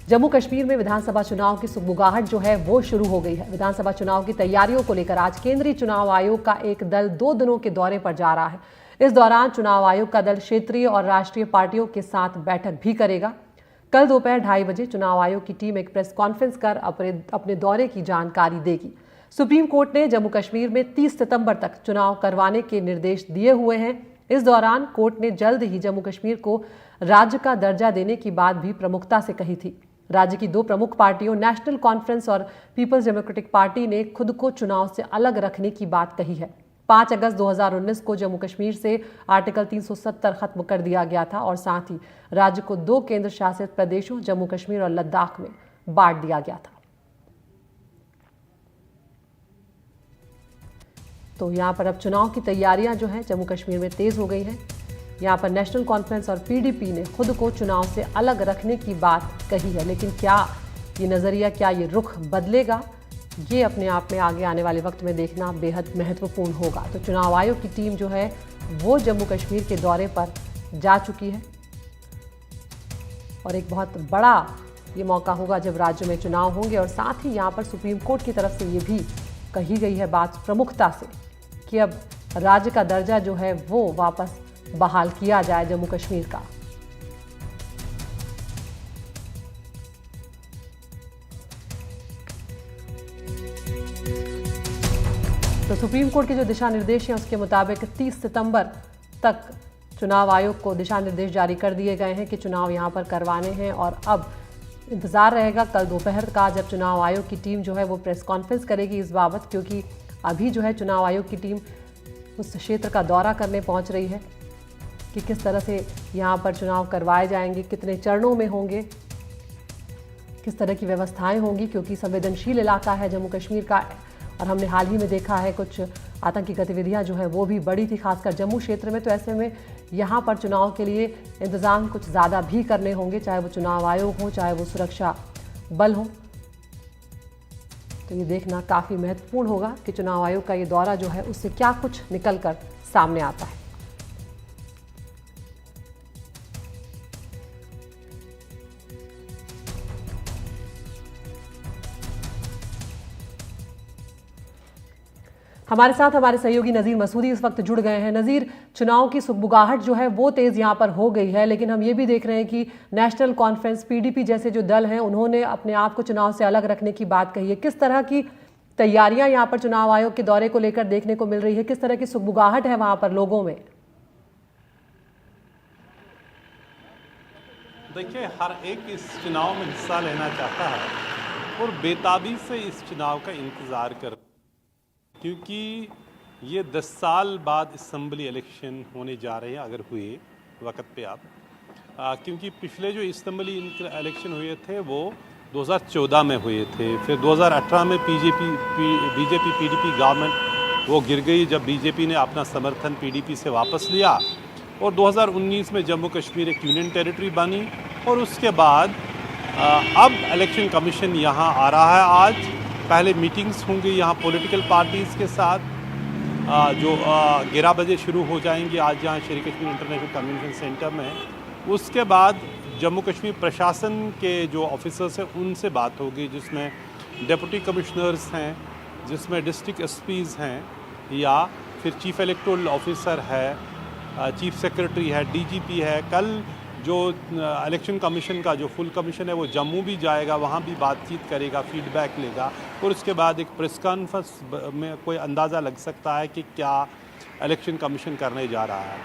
जम्मू कश्मीर में विधानसभा चुनाव की सुगबुगाहट जो है वो शुरू हो गई है। विधानसभा चुनाव की तैयारियों को लेकर आज केंद्रीय चुनाव आयोग का एक दल 2 दिनों के दौरे पर जा रहा है। इस दौरान चुनाव आयोग का दल क्षेत्रीय और राष्ट्रीय पार्टियों के साथ बैठक भी करेगा। कल दोपहर 2:30 बजे चुनाव आयोग की टीम एक प्रेस कॉन्फ्रेंस कर अपने दौरे की जानकारी देगी। सुप्रीम कोर्ट ने जम्मू कश्मीर में 30 सितंबर तक चुनाव करवाने के निर्देश दिए हुए हैं। इस दौरान कोर्ट ने जल्द ही जम्मू कश्मीर को राज्य का दर्जा देने की बात भी प्रमुखता से कही थी। राज्य की 2 प्रमुख पार्टियों नेशनल कॉन्फ्रेंस और पीपल्स डेमोक्रेटिक पार्टी ने खुद को चुनाव से अलग रखने की बात कही है। 5 अगस्त 2019 को जम्मू कश्मीर से आर्टिकल 370 खत्म कर दिया गया था और साथ ही राज्य को 2 केंद्र शासित प्रदेशों जम्मू कश्मीर और लद्दाख में बांट दिया गया था। तो यहाँ पर अब चुनाव की तैयारियां जो हैं जम्मू कश्मीर में तेज हो गई हैं। यहाँ पर नेशनल कॉन्फ्रेंस और पीडीपी ने खुद को चुनाव से अलग रखने की बात कही है, लेकिन क्या ये नज़रिया, क्या ये रुख बदलेगा, ये अपने आप में आगे आने वाले वक्त में देखना बेहद महत्वपूर्ण होगा। तो चुनाव आयोग की टीम जो है वो जम्मू कश्मीर के दौरे पर जा चुकी है और एक बहुत बड़ा ये मौका होगा जब राज्य में चुनाव होंगे। और साथ ही यहाँ पर सुप्रीम कोर्ट की तरफ से ये भी कही गई है बात प्रमुखता से कि अब राज्य का दर्जा जो है वो वापस बहाल किया जाए जम्मू कश्मीर का। तो सुप्रीम कोर्ट के जो दिशा निर्देश हैं उसके मुताबिक 30 सितंबर तक चुनाव आयोग को दिशा निर्देश जारी कर दिए गए हैं कि चुनाव यहां पर करवाने हैं। और अब इंतजार रहेगा कल दोपहर का जब चुनाव आयोग की टीम जो है वो प्रेस कॉन्फ्रेंस करेगी इस बाबत, क्योंकि अभी जो है चुनाव आयोग की टीम उस क्षेत्र का दौरा करने पहुंच रही है कि किस तरह से यहाँ पर चुनाव करवाए जाएंगे, कितने चरणों में होंगे, किस तरह की व्यवस्थाएं होंगी, क्योंकि संवेदनशील इलाका है जम्मू कश्मीर का। और हमने हाल ही में देखा है कुछ आतंकी गतिविधियां जो है वो भी बढ़ी थी, खासकर जम्मू क्षेत्र में। तो ऐसे में यहाँ पर चुनाव के लिए इंतजाम कुछ ज़्यादा भी करने होंगे, चाहे वो चुनाव आयोग हो, चाहे वो सुरक्षा बल हो। तो ये देखना काफ़ी महत्वपूर्ण होगा कि चुनाव आयोग का ये दौरा जो है उससे क्या कुछ निकल कर सामने आता है। हमारे साथ हमारे सहयोगी नज़ीर मसूदी इस वक्त जुड़ गए हैं। नज़ीर, चुनाव की सुगबुगाहट जो है वो तेज़ यहाँ पर हो गई है, लेकिन हम ये भी देख रहे हैं कि नेशनल कॉन्फ्रेंस, पीडीपी जैसे जो दल हैं उन्होंने अपने आप को चुनाव से अलग रखने की बात कही है। किस तरह की तैयारियां यहाँ पर चुनाव आयोग के दौरे को लेकर देखने को मिल रही है, किस तरह की सुगबुगाहट है वहाँ पर लोगों में? देखिए, हर एक इस चुनाव में हिस्सा लेना चाहता है और बेताबी से इस चुनाव का इंतज़ार कर, क्योंकि ये 10 साल बाद असेंबली इलेक्शन होने जा रहे हैं अगर हुए वक्त पे आप, क्योंकि पिछले जो असेंबली इलेक्शन हुए थे वो 2014 में हुए थे। फिर 2018 में बीजेपी पीडीपी गवर्नमेंट वो गिर गई जब बीजेपी ने अपना समर्थन पीडीपी से वापस लिया। और 2019 में जम्मू कश्मीर एक यूनियन टेरिटरी बनी और उसके बाद अब इलेक्शन कमीशन यहाँ आ रहा है। आज पहले मीटिंग्स होंगी यहाँ पॉलिटिकल पार्टीज़ के साथ जो 11 बजे शुरू हो जाएंगी आज यहाँ Shri Kashmir international convention centre में। उसके बाद जम्मू कश्मीर प्रशासन के जो ऑफिसर्स हैं उनसे बात होगी, जिसमें डिप्टी कमिश्नर्स हैं, जिसमें डिस्ट्रिक्ट एसपीज़ हैं, या फिर चीफ इलेक्टोरल ऑफिसर है, चीफ सेक्रेटरी है, डीजीपी है। कल जो इलेक्शन कमीशन का जो फुल कमीशन है वो जम्मू भी जाएगा, वहाँ भी बातचीत करेगा, फीडबैक लेगा और उसके बाद एक प्रेस कॉन्फ्रेंस में कोई अंदाज़ा लग सकता है कि क्या इलेक्शन कमीशन करने जा रहा है।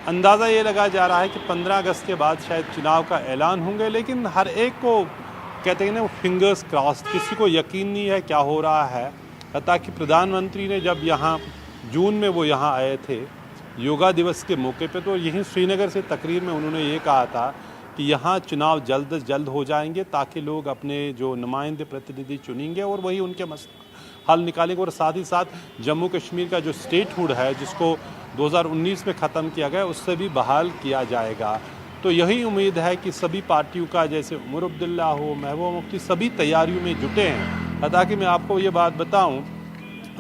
अंदाज़ा ये लगा जा रहा है कि 15 अगस्त के बाद शायद चुनाव का ऐलान होंगे, लेकिन हर एक को कहते हैं ना फिंगर्स क्रॉस्ड, किसी को यकीन नहीं है क्या हो रहा है। ताकि प्रधानमंत्री ने जब यहाँ जून में वो यहाँ आए थे योगा दिवस के मौके पे, तो यहीं श्रीनगर से तकरीर में उन्होंने ये कहा था कि यहाँ चुनाव जल्द से जल्द हो जाएंगे ताकि लोग अपने जो नुमाइंदे प्रतिनिधि चुनेंगे और वही उनके हल निकालेंगे। और साथ ही साथ जम्मू कश्मीर का जो स्टेटहुड है जिसको 2019 में ख़त्म किया गया उससे भी बहाल किया जाएगा। तो यही उम्मीद है कि सभी पार्टियों का, जैसे उमर अब्दुल्ला हो, महबूबा मुफ्ती, सभी तैयारियों में जुटे हैं। हालांकि मैं आपको ये बात बताऊं,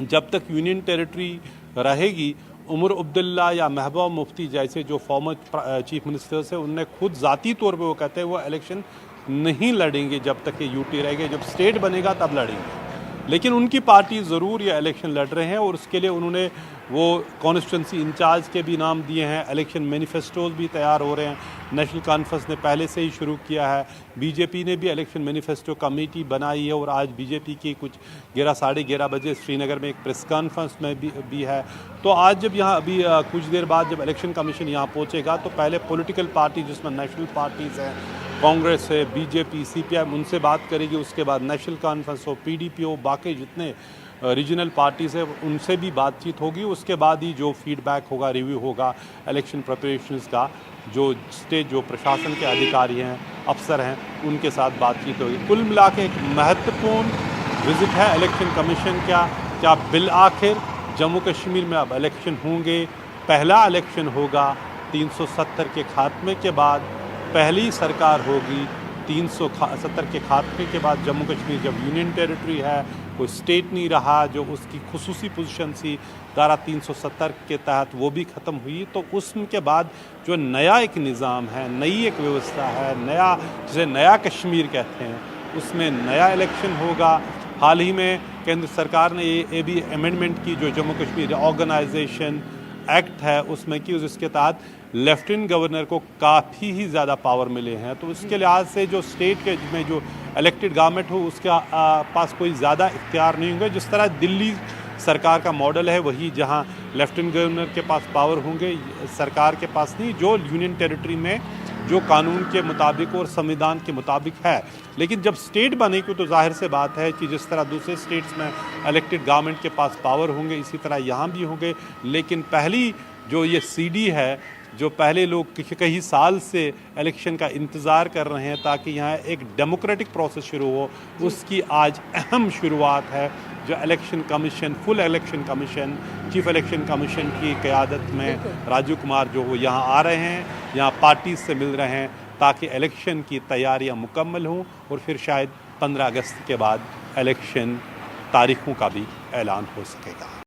जब तक यूनियन टेरिटरी रहेगी, उमर अब्दुल्ला या महबूबा मुफ्ती जैसे जो फॉर्मर चीफ मिनिस्टर्स हैं, उनने खुद ज़ाती तौर पे वो कहते हैं वो इलेक्शन नहीं लड़ेंगे जब तक ये यूटी रहेंगे, जब स्टेट बनेगा तब लड़ेंगे। लेकिन उनकी पार्टी ज़रूर ये इलेक्शन लड़ रहे हैं और उसके लिए उन्होंने वो कॉन्स्टिट्यूंसी इंचार्ज के भी नाम दिए हैं, इलेक्शन मैनिफेस्टोज भी तैयार हो रहे हैं। नेशनल कॉन्फ्रेंस ने पहले से ही शुरू किया है, बीजेपी ने भी इलेक्शन मैनिफेस्टो कमेटी बनाई है और आज बीजेपी की कुछ 11-11:30 बजे श्रीनगर में एक प्रेस कॉन्फ्रेंस में भी है। तो आज जब यहाँ अभी कुछ देर बाद जब इलेक्शन कमीशन यहाँ पहुँचेगा तो पहले पॉलिटिकल पार्टी जिसमें नेशनल पार्टीज़ हैं, कांग्रेस है, बीजेपी, सीपीआई, उनसे बात करेगी। उसके बाद नेशनल कॉन्फ्रेंस हो, पीडीपी हो, बाकी जितने रीजनल पार्टीज़ है उनसे भी बातचीत होगी। उसके बाद ही जो फीडबैक होगा, रिव्यू होगा इलेक्शन प्रिपरेशंस का, जो स्टेट जो प्रशासन के अधिकारी हैं, अफसर हैं, उनके साथ बातचीत होगी। कुल मिला के एक महत्वपूर्ण विजिट है इलेक्शन कमीशन का। क्या बिल आखिर जम्मू कश्मीर में अब इलेक्शन होंगे? पहला इलेक्शन होगा 370 के खात्मे के बाद, पहली सरकार होगी 370 के खात्मे के बाद। जम्मू कश्मीर जब यूनियन टेरिटरी है, कोई स्टेट नहीं रहा, जो उसकी खुसूसी पोजीशन थी धारा 370 के तहत वो भी ख़त्म हुई। तो उसके बाद जो नया एक निज़ाम है, नई एक व्यवस्था है, नया जिसे नया कश्मीर कहते हैं, उसमें नया इलेक्शन होगा। हाल ही में केंद्र सरकार ने ये भी अमेंडमेंट की, जो जम्मू कश्मीर ऑर्गेनाइजेशन एक्ट है उसमें की, जिसके तहत लेफ्टिनेंट गवर्नर को काफ़ी ही ज़्यादा पावर मिले हैं। तो इसके लिहाज से जो स्टेट के में जो इलेक्टेड गवर्नमेंट हो उसके पास कोई ज़्यादा इख्तियार नहीं होंगे। जिस तरह दिल्ली सरकार का मॉडल है वही, जहां लेफ्टिनेंट गवर्नर के पास पावर होंगे, सरकार के पास नहीं, जो यूनियन टेरिटरी में जो कानून के मुताबिक और संविधान के मुताबिक है। लेकिन जब स्टेट बनेगी तो जाहिर से बात है कि जिस तरह दूसरे स्टेट्स में इलेक्टेड गवर्नमेंट के पास पावर होंगे, इसी तरह यहाँ भी होंगे। लेकिन पहली जो ये सीडी है, जो पहले लोग कई साल से इलेक्शन का इंतज़ार कर रहे हैं ताकि यहाँ एक डेमोक्रेटिक प्रोसेस शुरू हो, उसकी आज अहम शुरुआत है। जो election commission, full election commission, chief election commission की क़यादत में राजीव कुमार जो वो यहाँ आ रहे हैं, यहाँ पार्टीज से मिल रहे हैं ताकि इलेक्शन की तैयारियाँ मुकम्मल हों और फिर शायद 15 अगस्त के बाद इलेक्शन तारीखों का भी ऐलान हो सकेगा।